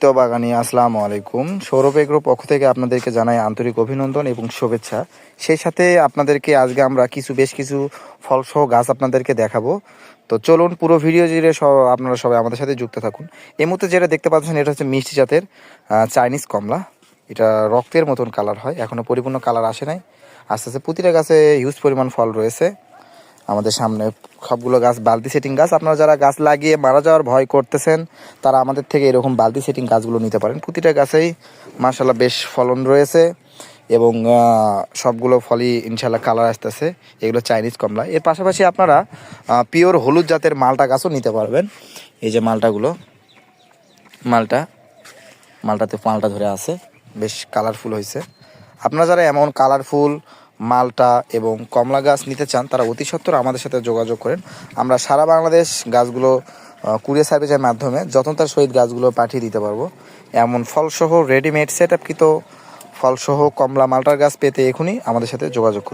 তো বাগানি আসসালামু আলাইকুম। সৌরভ এগ্রোর পক্ষ থেকে আপনাদেরকে জানাই আন্তরিক অভিনন্দন এবং শুভেচ্ছা। সেই সাথে আপনাদেরকে আজকে আমরা বেশ কিছু ফলসহ গাছ আপনাদেরকে দেখাবো। তো চলুন পুরো ভিডিও জুড়ে আপনারা সবাই আমাদের সাথে যুক্ত থাকুন। এই মুহূর্তে যেটা দেখতে পাচ্ছেন এটা হচ্ছে মিষ্টি জাতের চাইনিজ কমলা। এটা রক্তের মতন কালার হয়, এখনও পরিপূর্ণ কালার আসে নাই। আস্তে আস্তে প্রতিটা গাছে হিউজ পরিমাণ ফল রয়েছে। আমাদের সামনে সবগুলো গাছ বালতি সেটিং গাছ। আপনারা যারা গাছ লাগিয়ে মারা যাওয়ার ভয় করতেছেন তারা আমাদের থেকে এরকম বালতি সেটিং গাছগুলো নিতে পারেন। প্রতিটা গাছেই মাশাআল্লাহ বেশ ফলন রয়েছে এবং সবগুলো ফলই ইনশাআল্লাহ কালার আসতেছে। এগুলো চাইনিজ কমলা। এর পাশাপাশি আপনারা পিওর হলুদ জাতের মালটা গাছও নিতে পারবেন। এই যে মালটাতে মালটা ধরে আছে, বেশ কালারফুল হয়েছে। আপনারা যারা এমন কালারফুল মালটা এবং কমলা গাছ নিতে চান তারা অতি সত্বর আমাদের সাথে যোগাযোগ করেন। আমরা সারা বাংলাদেশ গাছগুলো কুরিয়ার সার্ভিসের মাধ্যমে যত্নতার সহিত গাছগুলো পাঠিয়ে দিতে পারবো। এমন ফলসহ রেডিমেড সেট আপকৃত ফলসহ কমলা মালটার গাছ পেতে এখনই আমাদের সাথে যোগাযোগ করুন।